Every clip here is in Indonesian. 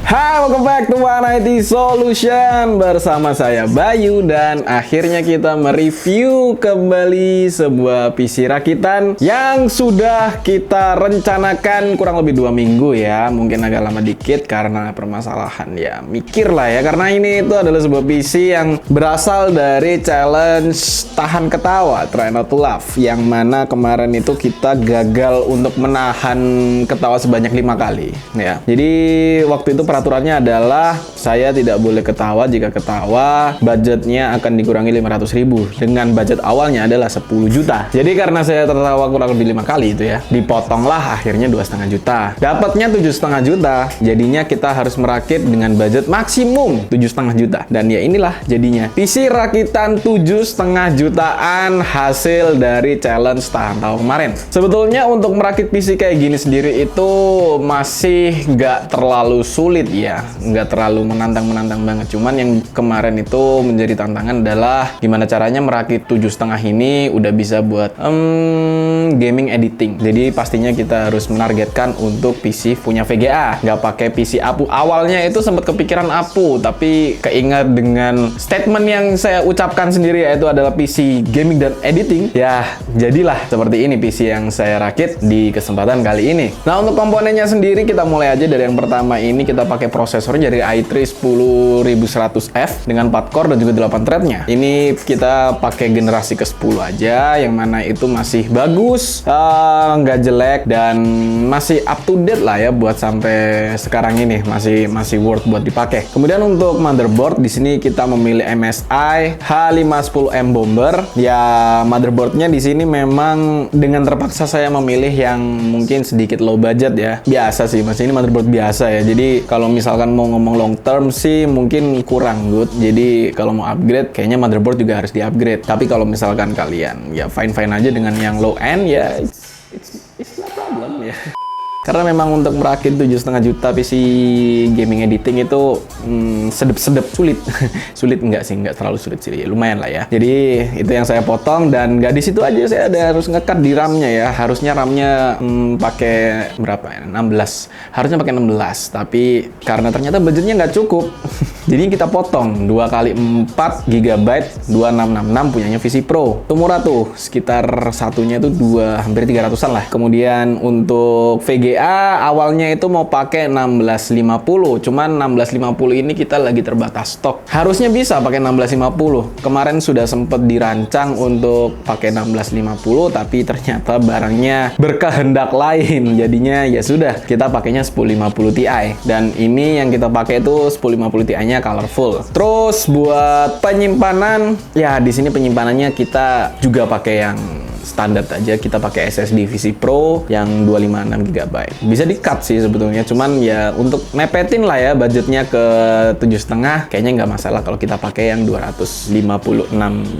Hai, welcome back to One IT Solution bersama saya Bayu, dan akhirnya kita mereview kembali sebuah PC rakitan yang sudah kita rencanakan kurang lebih 2 minggu ya. Mungkin agak lama dikit karena permasalahan ya, mikir lah ya, karena ini itu adalah sebuah PC yang berasal dari challenge tahan ketawa, Try Not to Laugh, yang mana kemarin itu kita gagal untuk menahan ketawa sebanyak 5 kali ya. Jadi waktu itu peraturannya adalah saya tidak boleh ketawa. Jika ketawa, budgetnya akan dikurangi 500.000. Dengan budget awalnya adalah 10 juta. Jadi karena saya tertawa kurang lebih 5 kali itu ya, dipotonglah akhirnya 2,5 juta. Dapatnya 7,5 juta. Jadinya kita harus merakit dengan budget maksimum 7,5 juta. Dan ya inilah jadinya PC rakitan 7,5 jutaan hasil dari challenge tahan tawa kemarin. Sebetulnya untuk merakit PC kayak gini sendiri itu masih nggak terlalu sulit ya, nggak terlalu menantang banget. Cuman yang kemarin itu menjadi tantangan adalah gimana caranya merakit 7,5 ini udah bisa buat gaming editing. Jadi pastinya kita harus menargetkan untuk PC punya VGA, nggak pakai PC APU. Awalnya itu sempat kepikiran APU, tapi keingat dengan statement yang saya ucapkan sendiri, yaitu adalah PC gaming dan editing. Ya, jadilah seperti ini PC yang saya rakit di kesempatan kali ini. Nah, untuk komponennya sendiri kita mulai aja dari yang pertama ini. Kita pakai prosesor dari i3 10100F dengan 4 core dan juga 8 threadnya. Ini kita pakai generasi ke-10 aja, yang mana itu masih bagus, nggak jelek, dan masih up to date lah ya buat sampai sekarang ini, masih worth buat dipakai. Kemudian untuk motherboard di sini kita memilih MSI H510M Bomber. Ya, motherboardnya di sini memang dengan terpaksa saya memilih yang mungkin sedikit low budget ya. Biasa sih, Mas, ini motherboard biasa ya. Jadi kalau misalkan mau ngomong long term sih mungkin kurang good. Jadi kalau mau upgrade kayaknya motherboard juga harus di-upgrade. Tapi kalau misalkan kalian ya fine-fine aja dengan yang low end ya, it's no problem ya. Karena memang untuk merakit 7,5 juta PC gaming editing itu sedep-sedep sulit. Sulit enggak sih, enggak terlalu sulit sih, lumayan lah ya. Jadi itu yang saya potong, dan nggak di situ aja, saya harus nge-cut di RAM-nya ya. Harusnya RAM-nya pakai berapa ya? 16. Harusnya pakai 16, tapi karena ternyata budgetnya nggak cukup. Jadi kita potong 2 kali 4 GB 2666 punyanya VC Pro. Itu murah tuh, sekitar satunya itu hampir 300-an lah. Kemudian untuk VGA awalnya itu mau pakai 1650, cuman 1650 ini kita lagi terbatas stok. Harusnya bisa pakai 1650. Kemarin sudah sempat dirancang untuk pakai 1650, tapi ternyata barangnya berkehendak lain. Jadinya ya sudah, kita pakainya 1050 Ti. Dan ini yang kita pakai itu 1050 Ti-nya colorful. Terus buat penyimpanan, ya di sini penyimpanannya kita juga pakai yang standar aja. Kita pakai SSD VC Pro yang 256 GB. Bisa di-cut sih sebetulnya, cuman ya untuk mepetin lah ya budgetnya ke 7,5, kayaknya nggak masalah kalau kita pakai yang 256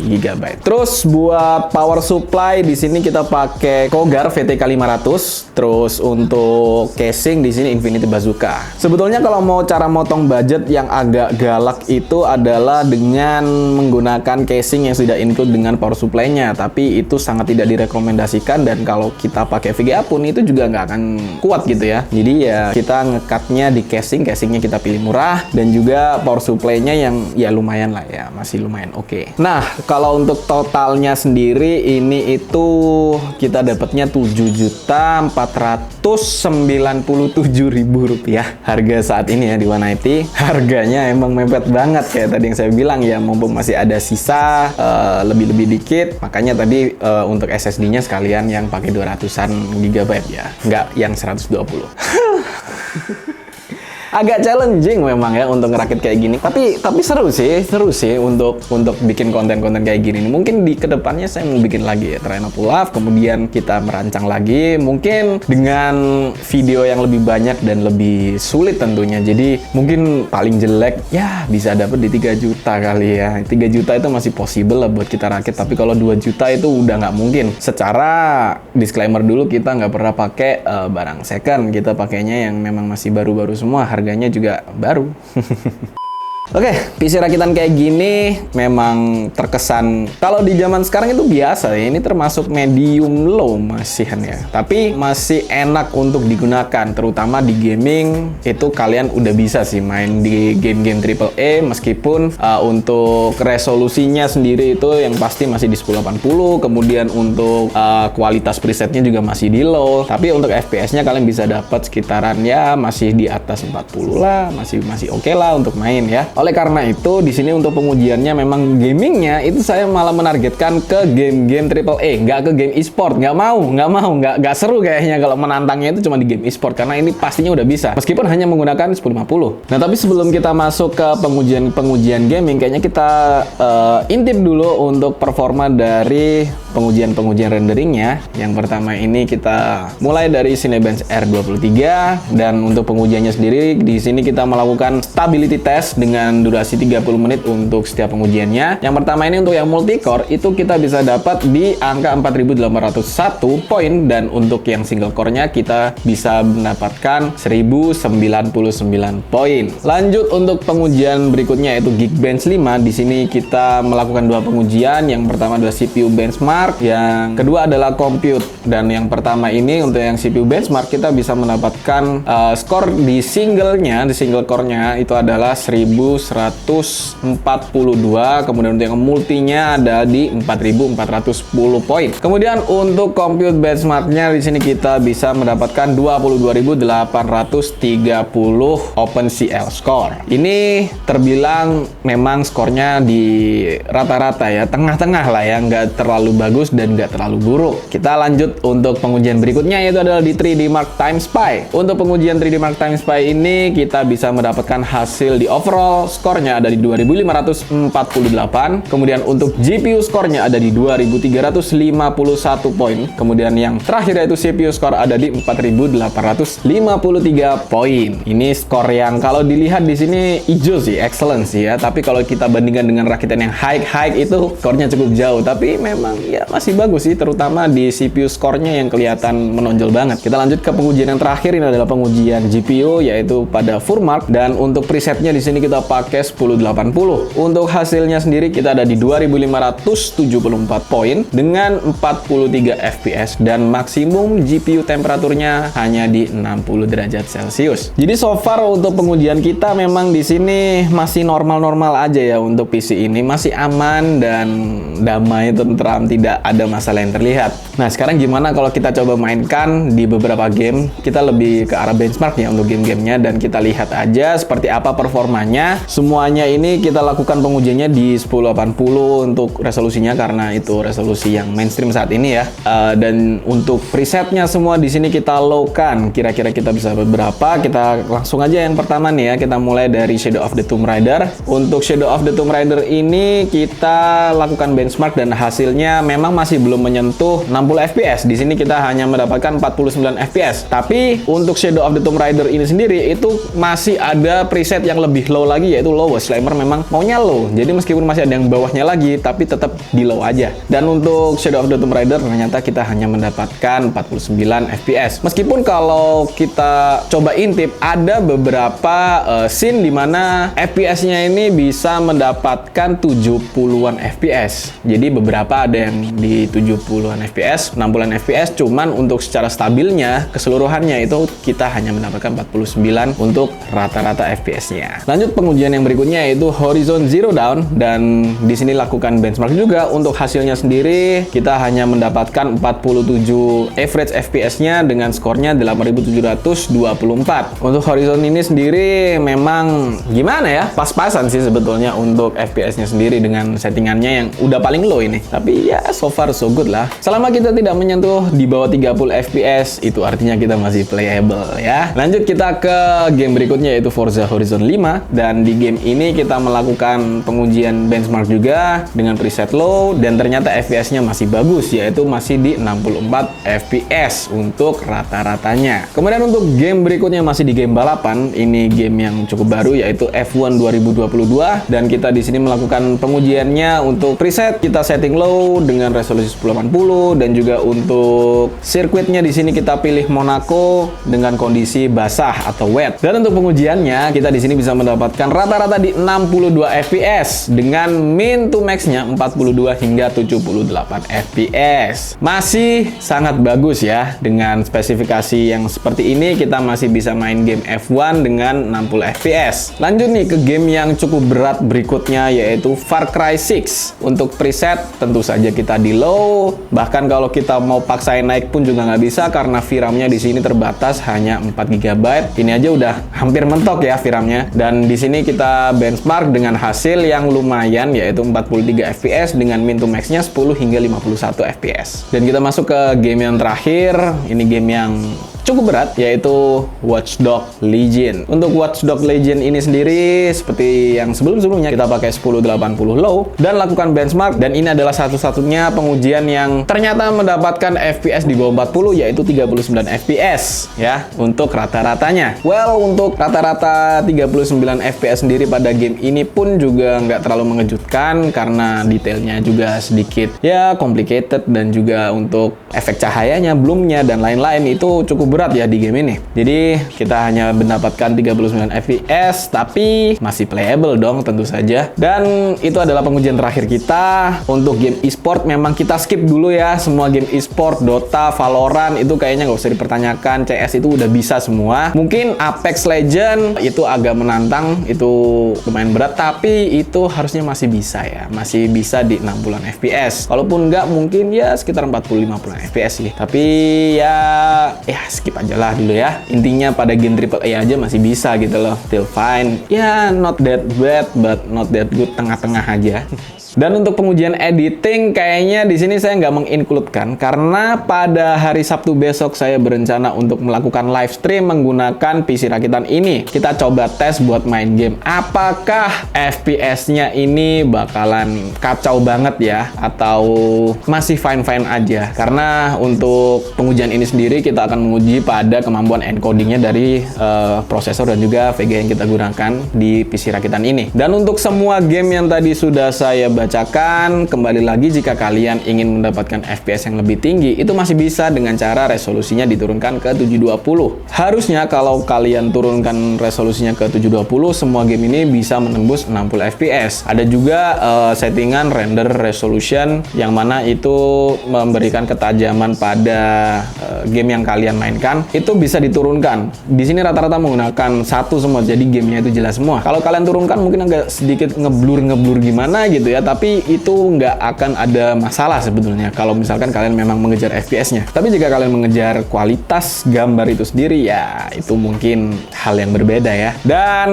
GB. Terus buat power supply di sini kita pakai Cougar VTK 500. Terus untuk casing di sini Infinity Bazooka. Sebetulnya kalau mau cara motong budget yang agak galak itu adalah dengan menggunakan casing yang sudah include dengan power supply-nya, tapi itu sangat tidak direkomendasikan, dan kalau kita pakai VGA pun itu juga nggak akan kuat gitu ya. Jadi ya kita ngekatnya di casingnya kita pilih murah, dan juga power supply-nya yang ya lumayan lah ya, masih lumayan oke. Nah, kalau untuk totalnya sendiri ini itu kita dapatnya 7.497.000 rupiah harga saat ini ya di One IT. Harganya emang mepet banget kayak tadi yang saya bilang ya, mumpung masih ada sisa lebih dikit, makanya tadi untuk SSD-nya sekalian yang pakai 200-an GB ya, nggak yang 120. Agak challenging memang ya untuk ngerakit kayak gini, tapi seru sih untuk bikin konten-konten kayak gini. Mungkin di kedepannya saya mau bikin lagi ya Try Not to Laugh, kemudian kita merancang lagi mungkin dengan video yang lebih banyak dan lebih sulit tentunya. Jadi mungkin paling jelek ya bisa dapet di 3 juta kali ya. 3 juta itu masih possible lah buat kita rakit, tapi kalau 2 juta itu udah nggak mungkin. Secara disclaimer dulu, kita nggak pernah pakai barang second, kita pakainya yang memang masih baru-baru semua, harganya juga baru. Oke, PC rakitan kayak gini memang terkesan kalau di zaman sekarang itu biasa ya. Ini termasuk medium low masihan ya. Tapi masih enak untuk digunakan, terutama di gaming. Itu kalian udah bisa sih main di game-game AAA meskipun untuk resolusinya sendiri itu yang pasti masih di 1080. Kemudian untuk kualitas presetnya juga masih di low. Tapi untuk FPS-nya kalian bisa dapat sekitaran ya masih di atas 40 lah, masih oke lah untuk main ya. Oleh karena itu, di sini untuk pengujiannya memang gamingnya itu saya malah menargetkan ke game-game AAA, nggak ke game e-sport, nggak seru kayaknya kalau menantangnya itu cuma di game e-sport karena ini pastinya udah bisa, meskipun hanya menggunakan 1050. Nah, tapi sebelum kita masuk ke pengujian gaming, kayaknya kita intip dulu untuk performa dari pengujian renderingnya. Yang pertama ini kita mulai dari Cinebench R23 dan untuk pengujiannya sendiri di sini kita melakukan stability test dengan durasi 30 menit untuk setiap pengujiannya. Yang pertama ini untuk yang multi-core itu kita bisa dapat di angka 4801 poin dan untuk yang single core-nya kita bisa mendapatkan 1099 poin. Lanjut untuk pengujian berikutnya yaitu Geekbench 5. Di sini kita melakukan dua pengujian. Yang pertama adalah CPU benchmark, yang kedua adalah compute. Dan yang pertama ini untuk yang CPU benchmark kita bisa mendapatkan skor di single core-nya itu adalah 1142, kemudian untuk yang multinya ada di 4410 poin. Kemudian untuk compute benchmarknya di sini kita bisa mendapatkan 22.830 OpenCL score. Ini terbilang memang skornya di rata-rata ya, tengah-tengah lah ya, nggak terlalu bagus dan nggak terlalu buruk. Kita lanjut untuk pengujian berikutnya yaitu adalah di 3D Mark Time Spy. Untuk pengujian 3D Mark Time Spy ini kita bisa mendapatkan hasil di overall skornya ada di 2548, kemudian untuk GPU skornya ada di 2351 poin, kemudian yang terakhir yaitu CPU skor ada di 4853 poin. Ini skor yang kalau dilihat di sini hijau sih, excellent sih ya, tapi kalau kita bandingkan dengan rakitan yang high itu skornya cukup jauh, tapi memang ya masih bagus sih, terutama di CPU skornya yang kelihatan menonjol banget. Kita lanjut ke pengujian yang terakhir, ini adalah pengujian GPU yaitu pada Furmark, dan untuk presetnya di sini kita pakai 1080. Untuk hasilnya sendiri kita ada di 2574 poin dengan 43 fps dan maksimum GPU temperaturnya hanya di 60 derajat Celcius. Jadi so far untuk pengujian kita memang di sini masih normal-normal aja ya. Untuk PC ini masih aman dan damai, tentram, tidak ada masalah yang terlihat. Nah, sekarang gimana kalau kita coba mainkan di beberapa game? Kita lebih ke arah benchmark ya untuk game-gamenya, dan kita lihat aja seperti apa performanya. Semuanya ini kita lakukan pengujiannya di 1080 untuk resolusinya karena itu resolusi yang mainstream saat ini ya. Dan untuk presetnya semua di sini kita low-kan. Kira-kira kita bisa berapa? Kita langsung aja yang pertama nih ya. Kita mulai dari Shadow of the Tomb Raider. Untuk Shadow of the Tomb Raider ini kita lakukan benchmark dan hasilnya memang masih belum menyentuh 60 fps. Di sini kita hanya mendapatkan 49 fps. Tapi untuk Shadow of the Tomb Raider ini sendiri itu masih ada preset yang lebih low lagi yaitu lowest. Slimer memang maunya low. Jadi meskipun masih ada yang bawahnya lagi tapi tetap di low aja. Dan untuk Shadow of the Tomb Raider ternyata kita hanya mendapatkan 49 fps. Meskipun kalau kita coba intip ada beberapa scene di mana fps-nya ini bisa mendapatkan 70-an fps. Jadi beberapa ada yang di 70-an fps, 60-an fps, cuman untuk secara stabilnya keseluruhannya itu kita hanya mendapatkan 49 untuk rata-rata fps-nya. Lanjut pengujian yang berikutnya yaitu Horizon Zero Dawn, dan di sini lakukan benchmark juga. Untuk hasilnya sendiri kita hanya mendapatkan 47 average fps-nya dengan skornya 8724. Untuk Horizon ini sendiri memang gimana ya? Pas-pasan sih sebetulnya untuk fps-nya sendiri dengan settingannya yang udah paling low ini. Tapi ya so far so good lah. Selama kita tidak menyentuh di bawah 30 fps itu artinya kita masih playable ya. Lanjut kita ke game berikutnya yaitu Forza Horizon 5, dan di game ini kita melakukan pengujian benchmark juga dengan preset low dan ternyata fps-nya masih bagus yaitu masih di 64 fps untuk rata-ratanya. Kemudian untuk game berikutnya masih di game balapan. Ini game yang cukup baru yaitu F1 2022, dan kita di sini melakukan pengujiannya untuk preset kita setting low dengan resolusi 1080, dan juga untuk sirkuitnya di sini kita pilih Monaco dengan kondisi basah atau wet. Dan untuk pengujiannya kita di sini bisa mendapatkan rata-rata di 62 fps dengan min to max-nya 42 hingga 78 fps. Masih sangat bagus ya. Dengan spesifikasi yang seperti ini kita masih bisa main game F1 dengan 60 fps. Lanjut nih ke game yang cukup berat berikutnya, yaitu Far Cry 6. Untuk preset tentu saja kita di low. Bahkan kalau kita mau paksain naik pun juga nggak bisa karena VRAM-nya di sini terbatas hanya 4 GB. Ini aja udah hampir mentok ya VRAM-nya. Dan di sini kita benchmark dengan hasil yang lumayan, yaitu 43 fps dengan min to max-nya 10 hingga 51 fps. Dan kita masuk ke game yang terakhir. Ini game yang cukup berat, yaitu Watch Dogs Legion. Untuk Watch Dogs Legion ini sendiri seperti yang sebelum-sebelumnya kita pakai 1080 low dan lakukan benchmark, dan ini adalah satu-satunya pengujian yang ternyata mendapatkan FPS di bawah 40, yaitu 39 FPS ya untuk rata-ratanya. Well, untuk rata-rata 39 FPS sendiri pada game ini pun juga nggak terlalu mengejutkan karena detailnya juga sedikit ya complicated, dan juga untuk efek cahayanya, bloomnya dan lain-lain itu cukup berat ya di game ini. Jadi kita hanya mendapatkan 39 fps tapi masih playable dong tentu saja. Dan itu adalah pengujian terakhir kita. Untuk game e-sport memang kita skip dulu ya. Semua game e-sport, Dota, Valorant itu kayaknya nggak usah dipertanyakan. CS itu udah bisa semua. Mungkin Apex Legends itu agak menantang, itu lumayan berat, tapi itu harusnya masih bisa ya. Masih bisa di 60-an fps. Kalaupun nggak, mungkin ya sekitar 40-50 fps sih. Tapi ya skip aja lah dulu ya. Intinya pada game AAA aja masih bisa gitu loh. Still fine. Ya, not that bad, but not that good, tengah-tengah aja. Dan untuk pengujian editing, kayaknya di sini saya nggak mengincludekan karena pada hari Sabtu besok saya berencana untuk melakukan live stream menggunakan PC rakitan ini. Kita coba tes buat main game. Apakah FPS-nya ini bakalan kacau banget ya, atau masih fine-fine aja? Karena untuk pengujian ini sendiri kita akan menguji pada kemampuan encodingnya dari prosesor dan juga VGA yang kita gunakan di PC rakitan ini. Dan untuk semua game yang tadi sudah saya bacakan, kembali lagi jika kalian ingin mendapatkan FPS yang lebih tinggi, itu masih bisa dengan cara resolusinya diturunkan ke 720. Harusnya kalau kalian turunkan resolusinya ke 720, semua game ini bisa menembus 60 FPS. Ada juga settingan render resolution yang mana itu memberikan ketajaman pada game yang kalian mainkan, itu bisa diturunkan. Di sini rata-rata menggunakan satu semua, jadi gamenya itu jelas semua. Kalau kalian turunkan mungkin agak sedikit ngeblur gimana gitu ya, tapi itu nggak akan ada masalah sebetulnya kalau misalkan kalian memang mengejar FPS-nya. Tapi jika kalian mengejar kualitas gambar itu sendiri, ya itu mungkin hal yang berbeda ya. Dan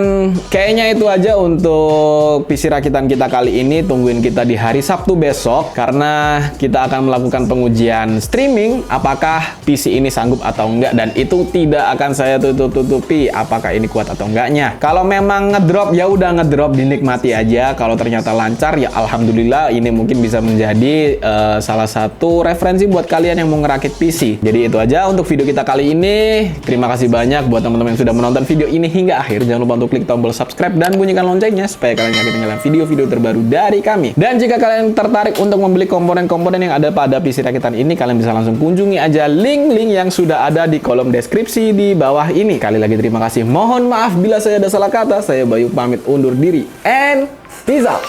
kayaknya itu aja untuk PC rakitan kita kali ini. Tungguin kita di hari Sabtu besok karena kita akan melakukan pengujian streaming apakah PC ini sanggup atau enggak, dan itu tidak akan saya tutup-tutupi apakah ini kuat atau enggaknya. Kalau memang ngedrop ya udah ngedrop, dinikmati aja. Kalau ternyata lancar ya alhamdulillah, ini mungkin bisa menjadi salah satu referensi buat kalian yang mau ngerakit PC. Jadi itu aja untuk video kita kali ini. Terima kasih banyak buat teman-teman yang sudah menonton video ini hingga akhir. Jangan lupa untuk klik tombol subscribe dan bunyikan loncengnya supaya kalian nggak ketinggalan video-video terbaru dari kami. Dan jika kalian tertarik untuk membeli komponen-komponen yang ada pada PC rakitan ini, kalian bisa langsung kunjungi aja link-link yang sudah ada di kolom deskripsi di bawah ini. Kali lagi terima kasih. Mohon maaf bila saya ada salah kata. Saya Bayu pamit undur diri. And peace out.